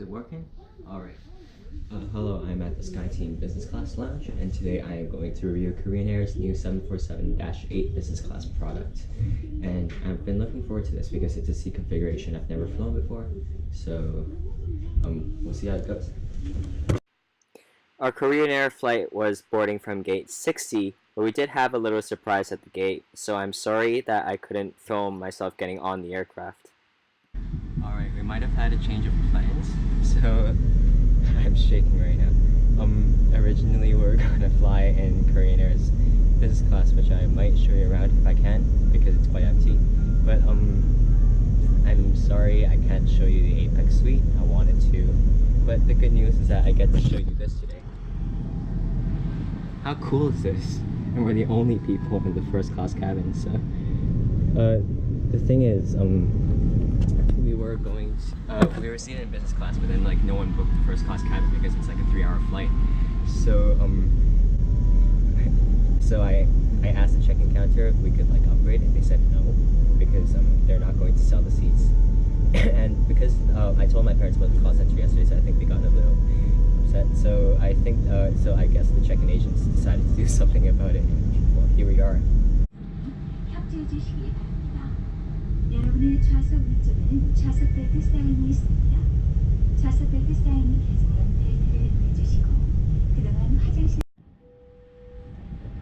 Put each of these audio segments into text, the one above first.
it working? Alright. Hello, I'm at the SkyTeam Business Class Lounge, and today I am going to review Korean Air's new 747-8 Business Class product. And I've been looking forward to this because it's a seat configuration I've never flown before, so we'll see how it goes. Our Korean Air flight was boarding from gate 60, but we did have a little surprise at the gate, so I'm sorry that I couldn't film myself getting on the aircraft. Alright, we might have had a change of plans, so I'm shaking right now. Originally we were gonna fly in Korean Air's business class, which I might show you around if I can, because it's quite empty. But I'm sorry I can't show you the Apex suite. I wanted to, but the good news is that I get to show you this today. How cool is this? And we're the only people in the first class cabin, so the thing is, we were seated in business class, but then like no one booked the first class cabin because it's like a 3-hour flight. So so I asked the check-in counter if we could like upgrade, and they said no because they're not going to sell the seats. And because I told my parents about the call center yesterday, so I think they got a little upset. So I think so I guess the check-in agents decided to do something about it. Well, here we are. 여러분의 좌석 위쪽에는 좌석 벨트 사인이 있습니다. 좌석 벨트 사인이 켜지면 벨트를 매주시고 그동안 화장실.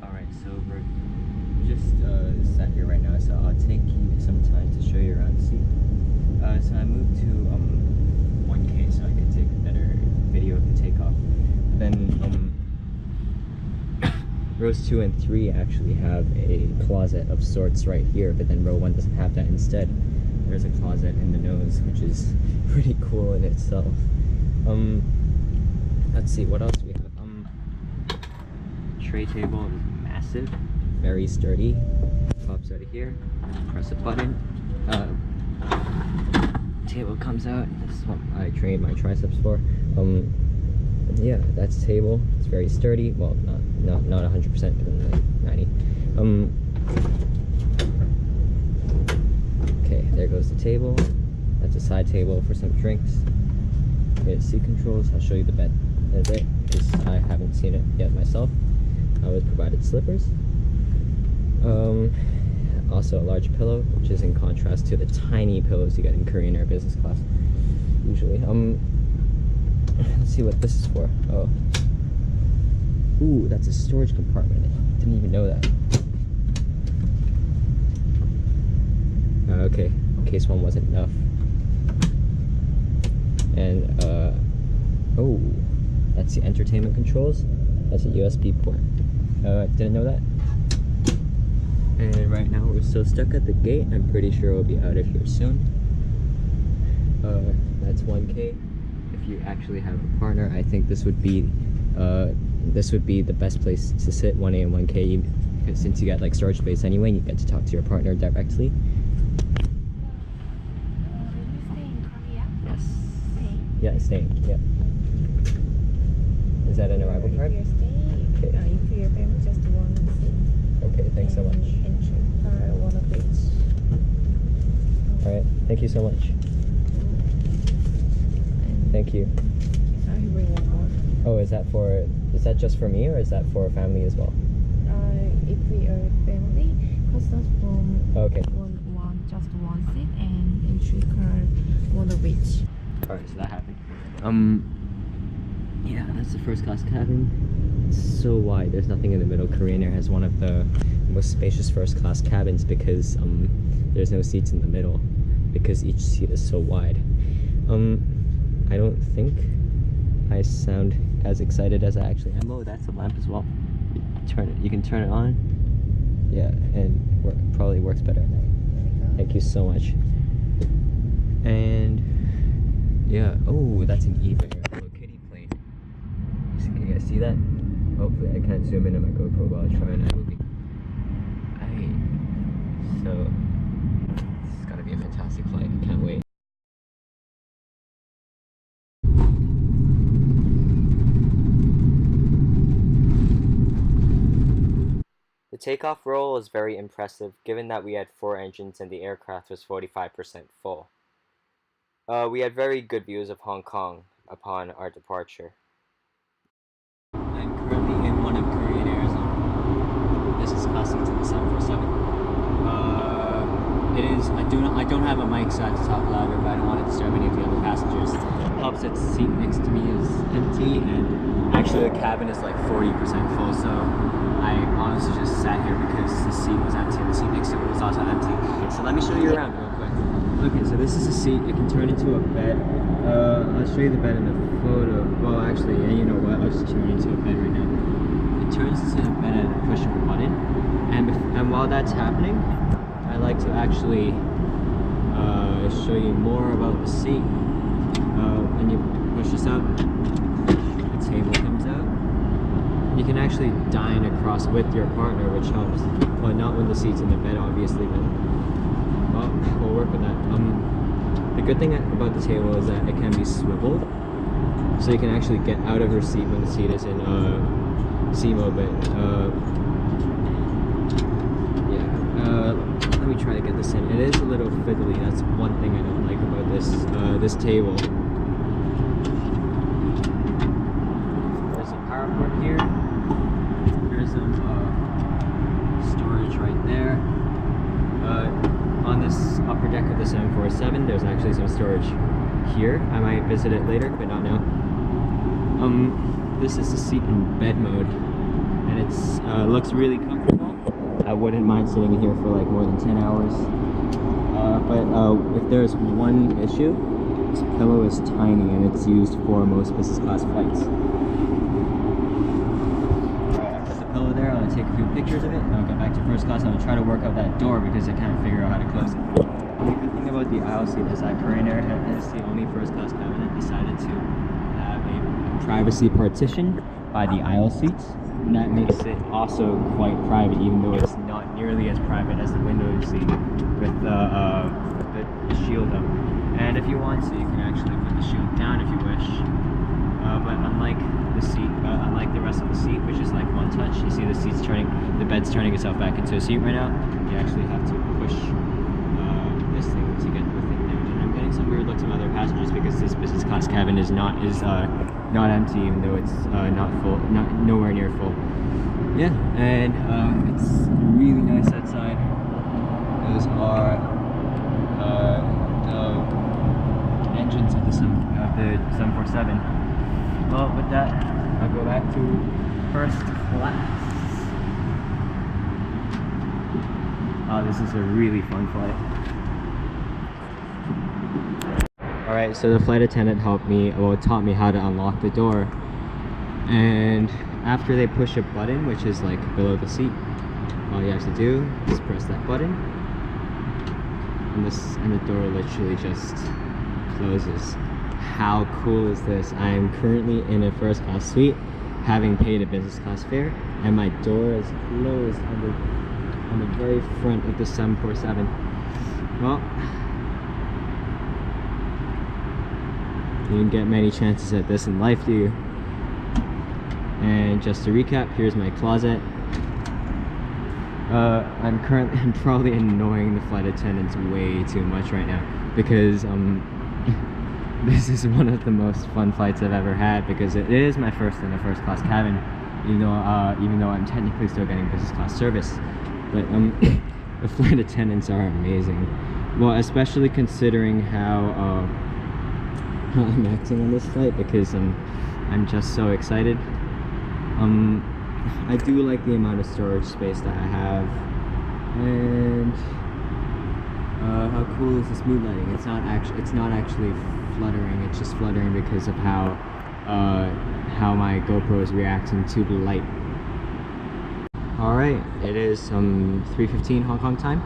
Alright, so we're just sat here right now, so I'll take you some time to show you around the seat. So I moved to 1K so I could take better video of the takeoff. Then rows 2 and 3 actually have a closet of sorts right here, but then row 1 doesn't have that. Instead, there's a closet in the nose, which is pretty cool in itself. Let's see, what else do we have? Tray table is massive, very sturdy. Pops out of here, press a button. Table comes out. This is what I trained my triceps for. Yeah, that's the table. It's very sturdy. Well, not 100%, but then like 90. Okay, there goes the table. That's a side table for some drinks. Here's seat controls. I'll show you the bed in a bit because I haven't seen it yet myself. I was provided slippers. Also a large pillow, which is in contrast to the tiny pillows you get in Korean Air business class usually. Let's see what this is for. Oh. Ooh, that's a storage compartment. I didn't even know that. Okay, in case one wasn't enough. And, oh, that's the entertainment controls. That's a USB port. Didn't know that. And right now we're still stuck at the gate. I'm pretty sure we'll be out of here soon. That's 1K. If you actually have a partner, I think this would be the best place to sit, 1A and 1K, because since you get like storage space anyway, you get to talk to your partner directly. Will you stay in Korea? Yes. Stay. Yeah, staying. Yeah. Is that an arrival card? If you're staying, Okay. if your family just one seat. Okay, thanks so much. Entry for one of each. Alright, thank you so much. Thank you. I bring one more. Oh, is that just for me, or is that for family as well? If we are family, customs from Okay. just one seat and entry card one of each. Alright, so that happened. Yeah, that's the first class cabin. It's so wide, there's nothing in the middle. Korean Air has one of the most spacious first class cabins because there's no seats in the middle because each seat is so wide. I don't think I sound as excited as I actually am. Oh, that's a lamp as well. You can turn it on. Yeah, and probably works better at night. Thank you so much. And yeah, oh, that's an even Hello Kitty plane. Can you guys see that? Hopefully I can't zoom in on my GoPro while I try, and I will be. So this is gonna be a fantastic flight. I can't wait. The takeoff roll was very impressive given that we had 4 engines and the aircraft was 45% full. We had very good views of Hong Kong upon our departure. I'm currently in one of Korean Air's business class seats in the 747. It is. I don't have a mic, so I have to talk louder, but I don't want to disturb any of the other passengers. Helps that the seat next to me is empty, and actually the cabin is like 40% full. So I honestly just sat here because the seat was empty and the seat next to it was also empty. So let me show you around real quick. Okay, so this is a seat. It can turn into a bed. I'll show you the bed in the photo. Well, actually, you know what? I'll just turn it into a bed right now. It turns into a bed and push a button. And while that's happening, I like to actually show you more about the seat. When you push this out, the table comes out. You can actually dine across with your partner, which helps. Well, not when the seat's in the bed, obviously, but well, we'll work with that. The good thing about the table is that it can be swiveled, so you can actually get out of your seat when the seat is in C mode. But let me try to get this in. It is a little fiddly. That's one thing I don't like about this table. There's a power cord here. There's some storage right there. On this upper deck of the 747, there's actually some storage here. I might visit it later, but not now. This is the seat in bed mode, and it's looks really comfortable. I wouldn't mind sitting in here for like more than 10 hours. But if there's one issue, this pillow is tiny and it's used for most business class flights. Pillow there. I'm gonna take a few pictures of it and I'll get back to first class. I'm gonna try to work out that door because I can't figure out how to close it. The good thing about the aisle seat is that Korean Air is the only first class cabin that decided to have a privacy partition by the aisle seats, and that makes it also quite private, even though it's not nearly as private as the window seat with the shield up. And if you want to, you can actually put the shield down if you wish. But unlike the seat, unlike the rest of the seat, which is like one touch, you see the bed's turning itself back into a seat right now. You actually have to push this thing to get the thing there. And I'm getting some weird looks from other passengers because this business class cabin is not empty, even though it's not full, nowhere near full. Yeah, and it's really nice outside. Those are the engines of the 747. Well, with that, I'll go back to first class. Oh, this is a really fun flight. Alright, so the flight attendant taught me how to unlock the door. And after they push a button, which is like below the seat, all you have to do is press that button. And the door literally just closes. How cool is this? I am currently in a first class suite, having paid a business class fare, and my door is closed on the very front of the 747. Well, you don't get many chances at this in life, do you? And just to recap, here's my closet. I'm probably annoying the flight attendants way too much right now because this is one of the most fun flights I've ever had because it is my first in a first class cabin, even though I'm technically still getting business class service. But the flight attendants are amazing. Well, especially considering how I'm acting on this flight because I'm just so excited. I do like the amount of storage space that I have, and how cool is this mood lighting? It's not actually fluttering. It's just fluttering because of how my GoPro is reacting to the light. All right, it is 3:15 Hong Kong time,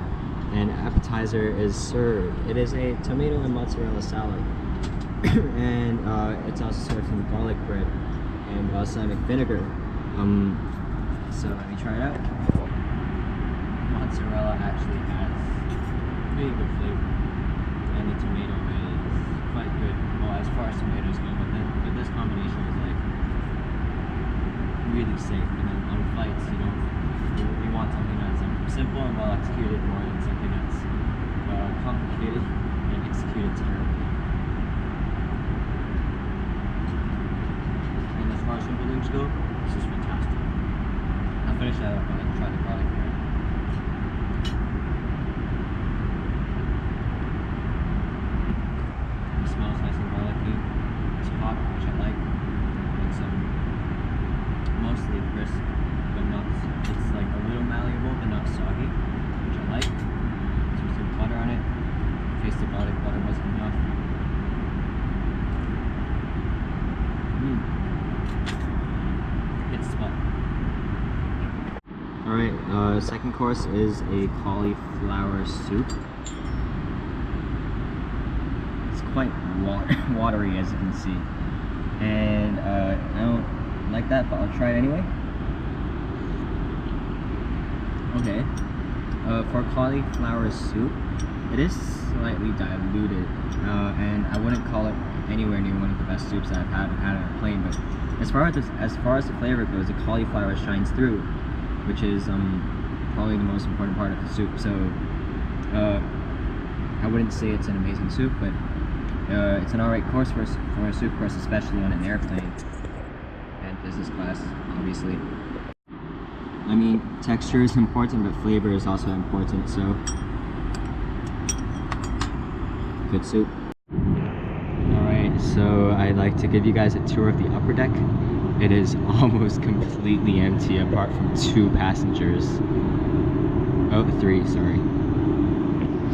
and appetizer is served. It is a tomato and mozzarella salad, and it's also served in garlic bread and balsamic vinegar. So let me try it out. Mozzarella actually has really good flavor, and the tomato is quite good. Well, as far as tomatoes go, but this combination is like really safe. And then on flights, you want something that's simple and well executed more than something that's complicated and executed terribly. lunch though, this is fantastic. I'll finish that up and then try the garlic bread. It smells nice and garlicky. It's hot, which I like. It's mostly crisp, but not. It's like a little malleable, but not soggy, which I like. Some butter on it. Taste the garlic butter wasn't enough. Good spot. Alright, second course is a cauliflower soup. It's quite watery, as you can see. And I don't like that, but I'll try it anyway. Okay. For cauliflower soup, it is slightly diluted, and I wouldn't call it anywhere near one of the best soups that I've had on a plane. But as far as the flavor goes, the cauliflower shines through, which is probably the most important part of the soup. So I wouldn't say it's an amazing soup, but it's an alright course for a soup course, especially on an airplane and business class, obviously. I mean, texture is important, but flavor is also important, so good soup. Alright, so I'd like to give you guys a tour of the upper deck. It is almost completely empty apart from 2 passengers. Oh, 3, sorry.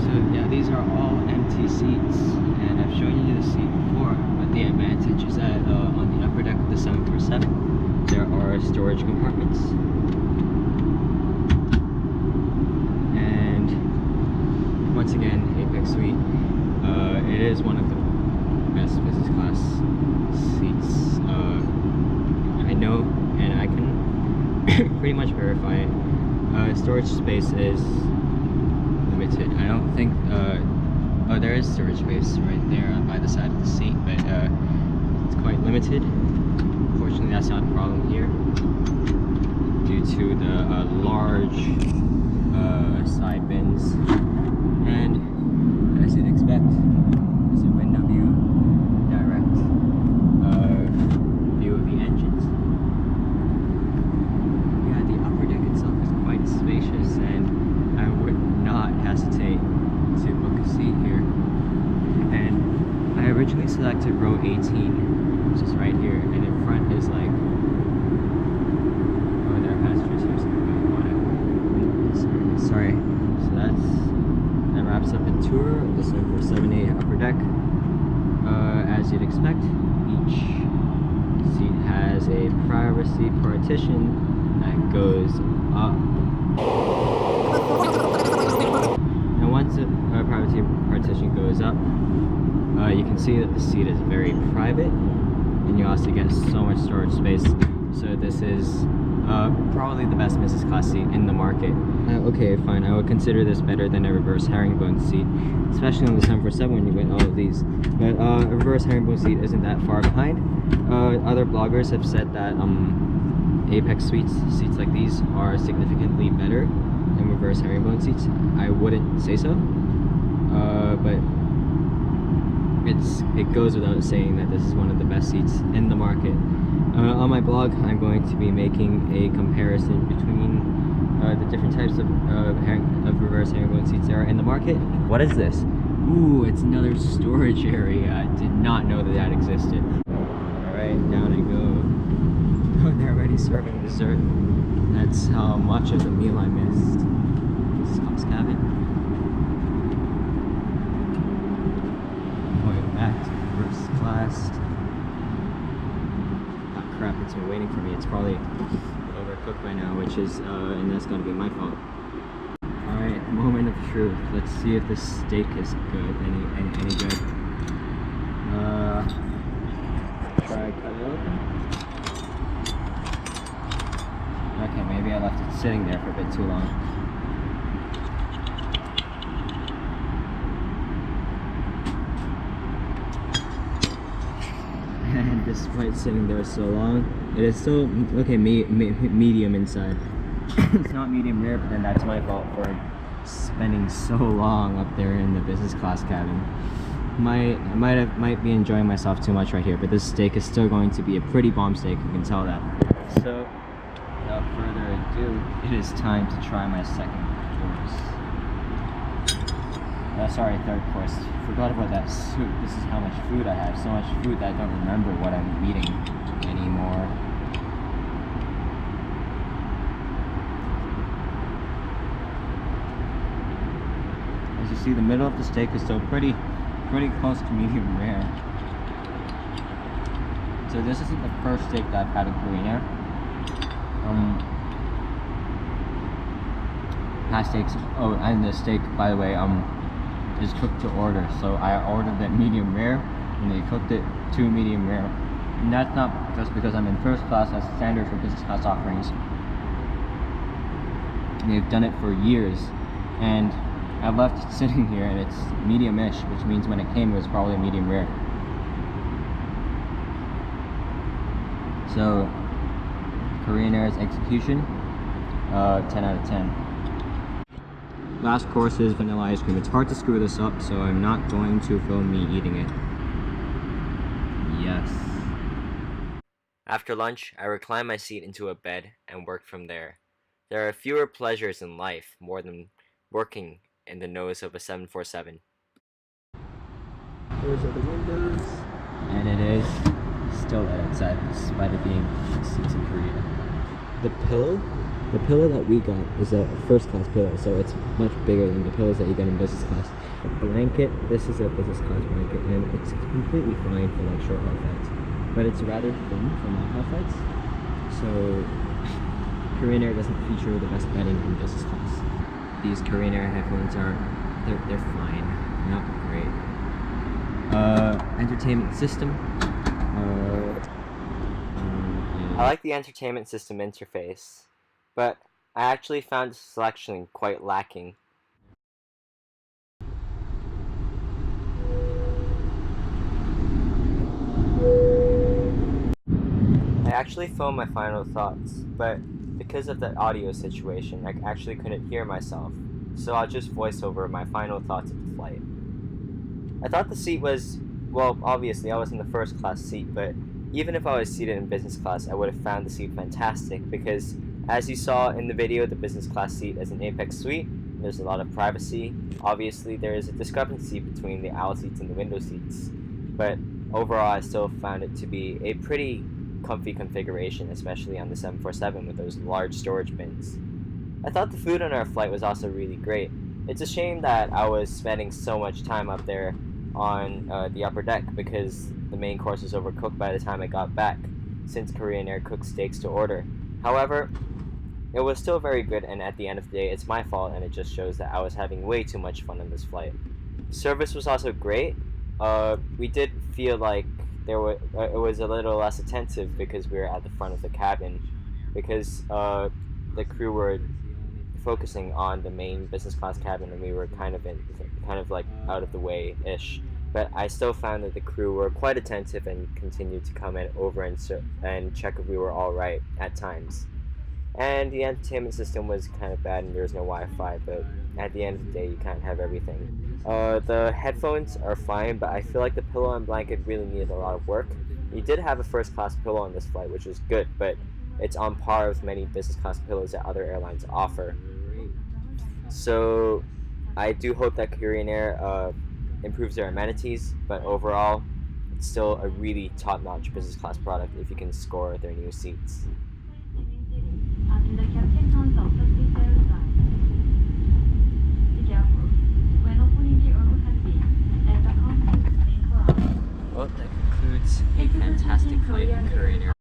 So yeah, these are all empty seats, and I've shown you the seat before, but the advantage is that on the upper deck of the 747, there are storage compartments. And once again, Apex Suite. It is one of the best business class seats. I know, and I can pretty much verify it. Storage space is limited. I don't think, oh, there is storage space right there by the side of the seat, but it's quite limited. Fortunately, that's not a problem here due to the large side bins. And as you'd expect, there's a window view, direct view of the engines. Yeah, the upper deck itself is quite spacious, and I would not hesitate to book a seat here. And I originally selected row 18, which is right here, and in front is like, oh, there are passengers here, so sorry. So that wraps up the tour of the 747A upper deck. As you'd expect, each seat has a privacy partition that goes up. And once a privacy partition goes up, you can see that the seat is very private, and you also get so much storage space. So this is probably the best business class seat in the market. Okay, fine, I would consider this better than a reverse herringbone seat, especially on the 747 when you get all of these. But a reverse herringbone seat isn't that far behind. Other bloggers have said that Apex seats like these are significantly better than reverse herringbone seats. I wouldn't say so, but it goes without saying that this is one of the best seats in the market. On my blog, I'm going to be making a comparison between the different types of reverse herringbone seats there are in the market. What is this? Ooh, it's another storage area. I did not know that that existed. Alright, down I go. Oh, they're already serving dessert. That's how much of the meal I missed. Business class cabin. Going back to first class. Crap, it's been waiting for me. It's probably overcooked by now, which is, and that's gonna be my fault. Alright, moment of truth. Let's see if this steak is good, any good. Try cut it open. Okay, maybe I left it sitting there for a bit too long. And despite sitting there so long, it is still, okay, medium inside. It's not medium rare, but then that's my fault for spending so long up there in the business class cabin. might be enjoying myself too much right here, but this steak is still going to be a pretty bomb steak, you can tell that. So, without further ado, it is time to try my second course. Sorry, third course. Forgot about that soup. This is how much food I have. So much food that I don't remember what I'm eating anymore. As you see, the middle of the steak is still pretty close to medium rare. So this isn't the first steak that I've had in Korean Air. Past steaks. Oh, and the steak, by the way, is cooked to order. So I ordered it medium rare, and they cooked it to medium rare. And that's not just because I'm in first class. That's standard for business class offerings. And they've done it for years, and I've left it sitting here, and it's medium-ish, which means when it came, it was probably medium rare. So, Korean Air's execution, 10 out of 10. Last course is vanilla ice cream. It's hard to screw this up, so I'm not going to film me eating it. Yes. After lunch, I reclined my seat into a bed and worked from there. There are fewer pleasures in life more than working in the nose of a 747. Those are the windows. And it is still outside, despite it being seats in Korea. The pillow that we got is a first class pillow, so it's much bigger than the pillows that you get in business class. The blanket, this is a business class blanket, and it's completely fine for like short haul flights, but it's rather thin for long haul flights. So Korean Air doesn't feature the best bedding in business class. These Korean Air headphones they're fine, not great. Entertainment system. I like the entertainment system interface, but I actually found the selection quite lacking. I actually filmed my final thoughts, but because of that audio situation, I actually couldn't hear myself, so I'll just voice over my final thoughts of the flight. I thought the seat was, well, obviously I was in the first class seat, but even if I was seated in business class, I would have found the seat fantastic because, as you saw in the video, the business class seat is an apex suite. There's a lot of privacy. Obviously, there is a discrepancy between the aisle seats and the window seats, but overall, I still found it to be a pretty comfy configuration, especially on the 747 with those large storage bins. I thought the food on our flight was also really great. It's a shame that I was spending so much time up there on the upper deck because the main course was overcooked by the time I got back, since Korean Air cooks steaks to order. However, it was still very good, and at the end of the day, it's my fault, and it just shows that I was having way too much fun on this flight. Service was also great. We did feel like it was a little less attentive because we were at the front of the cabin, because the crew were focusing on the main business class cabin, and we were kind of like out of the way-ish. But I still found that the crew were quite attentive and continued to come over and check if we were all right at times. And the entertainment system was kind of bad and there was no Wi-Fi, but at the end of the day, you kind of have everything. The headphones are fine, but I feel like the pillow and blanket really needed a lot of work. You did have a first class pillow on this flight, which was good, but it's on par with many business class pillows that other airlines offer. So I do hope that Korean Air improves their amenities, but overall, it's still a really top-notch business class product if you can score their new seats. Well, that concludes a fantastic flight in Korean Air.